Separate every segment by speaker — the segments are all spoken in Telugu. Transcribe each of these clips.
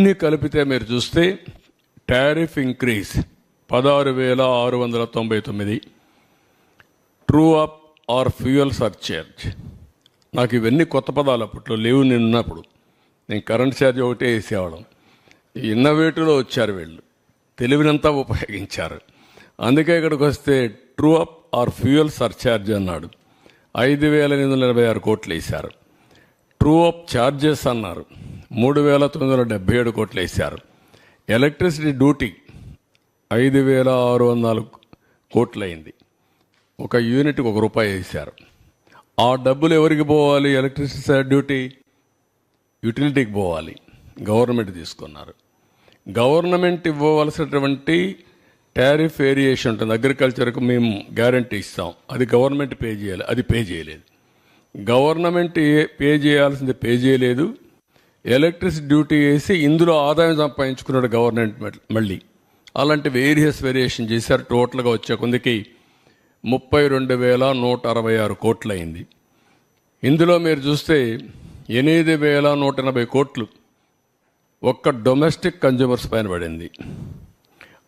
Speaker 1: అన్ని కలిపితే మీరు చూస్తే tariff increase 16,699, true up or fuel surcharge. నాకు ఇవన్నీ కొత్త పదాలు అప్పట్లో లేవు. నేను ఉన్నప్పుడు నేను కరెంట్ ఛార్జ్ ఒకటే వేసేవాళ్ళం. ఇన్నోవేటివ్లో వచ్చారు వీళ్ళు, తెలివినంతా ఉపయోగించారు. అందుకే ఇక్కడికి వస్తే true up or fuel surcharge అన్నాడు. 5,886 కోట్లు వేశారు. ట్రూ అప్ ఛార్జెస్ అన్నారు, 3,977 కోట్లు వేశారు. ఎలక్ట్రిసిటీ డ్యూటీ 5,604 కోట్లు అయింది. ఒక యూనిట్కి ₹1 వేశారు. ఆ డబ్బులు ఎవరికి పోవాలి? ఎలక్ట్రిసిటీ డ్యూటీ యూటిలిటీకి పోవాలి. గవర్నమెంట్ తీసుకున్నారు. గవర్నమెంట్ ఇవ్వవలసినటువంటి టారిఫ్ వేరియేషన్ ఉంటుంది. అగ్రికల్చర్కు మేము గ్యారంటీ ఇస్తాం, అది గవర్నమెంట్ పే చేయాలి, అది పే చేయలేదు. గవర్నమెంట్ పే చేయాల్సింది పే చేయలేదు. ఎలక్ట్రిసిటీ డ్యూటీ వేసి ఇందులో ఆదాయం సంపాదించుకున్నాడు గవర్నమెంట్. మళ్ళీ అలాంటి వేరియేషన్ చేశారు. టోటల్గా వచ్చే కొందికి 32,166 కోట్లు అయింది. ఇందులో మీరు చూస్తే 8,180 కోట్లు ఒక్క డొమెస్టిక్ కన్జ్యూమర్స్ పైన పడింది.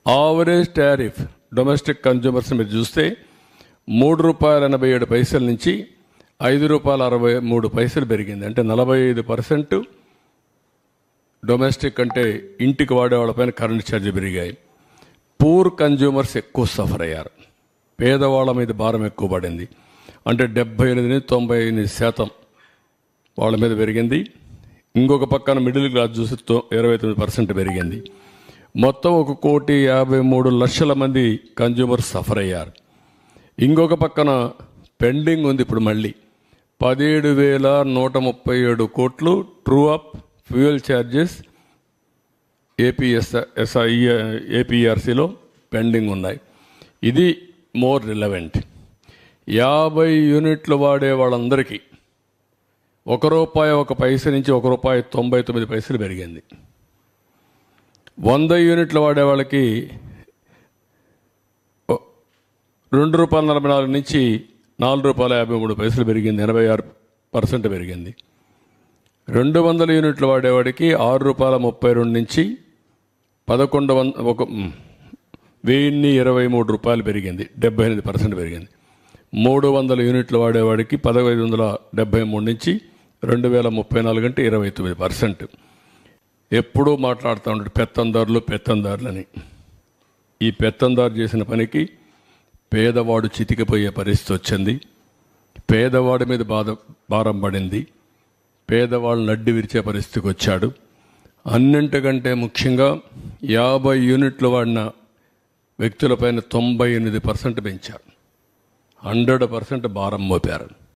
Speaker 1: ఆవరేజ్ టారిఫ్ డొమెస్టిక్ కన్జ్యూమర్స్ మీరు చూస్తే ₹3.87 నుంచి ₹5.63 పెరిగింది. అంటే 45% డొమెస్టిక్ అంటే ఇంటికి వాడేవాళ్ళపైన కరెంట్ ఛార్జీ పెరిగాయి. పూర్ కన్జ్యూమర్స్ ఎక్కువ సఫర్ అయ్యారు. పేదవాళ్ళ మీద భారం ఎక్కువ పడింది. అంటే 78-98% వాళ్ళ మీద పెరిగింది. ఇంకొక పక్కన మిడిల్ క్లాస్ చూసి 29% పెరిగింది. మొత్తం 1,53,00,000 మంది కన్జ్యూమర్స్ సఫర్ అయ్యారు. ఇంకొక పక్కన పెండింగ్ ఉంది. ఇప్పుడు మళ్ళీ 17,137 కోట్లు ట్రూ అప్ ఫ్యూయల్ ఛార్జెస్ ఏపీఆర్సీలో పెండింగ్ ఉన్నాయి. ఇది మోర్ రిలవెంట్. 50 యూనిట్లు వాడే వాళ్ళందరికీ ₹1 నుంచి ₹1.99 పెరిగింది. 100 యూనిట్లు వాడే వాళ్ళకి ₹2.44 నుంచి ₹4.53 పెరిగింది. 86% పెరిగింది. 200 యూనిట్లు వాడేవాడికి ₹6.32 నుంచి ₹1,123 పెరిగింది. 78% పెరిగింది. 300 యూనిట్లు వాడేవాడికి 1,573 నుంచి 2,034 అంటే 29%. ఎప్పుడూ మాట్లాడుతూ ఉంటాడు పెత్తందారులని. ఈ పెత్తందారు చేసిన పనికి పేదవాడు చితికిపోయే పరిస్థితి వచ్చింది. పేదవాడి మీద భారం పడింది. పేదవాళ్ళు నడ్డి విరిచే పరిస్థితికి వచ్చాడు. అన్నింటికంటే ముఖ్యంగా 50 యూనిట్లు వాడిన వ్యక్తులపైన 98% పెంచారు. 100% భారం మోపారు.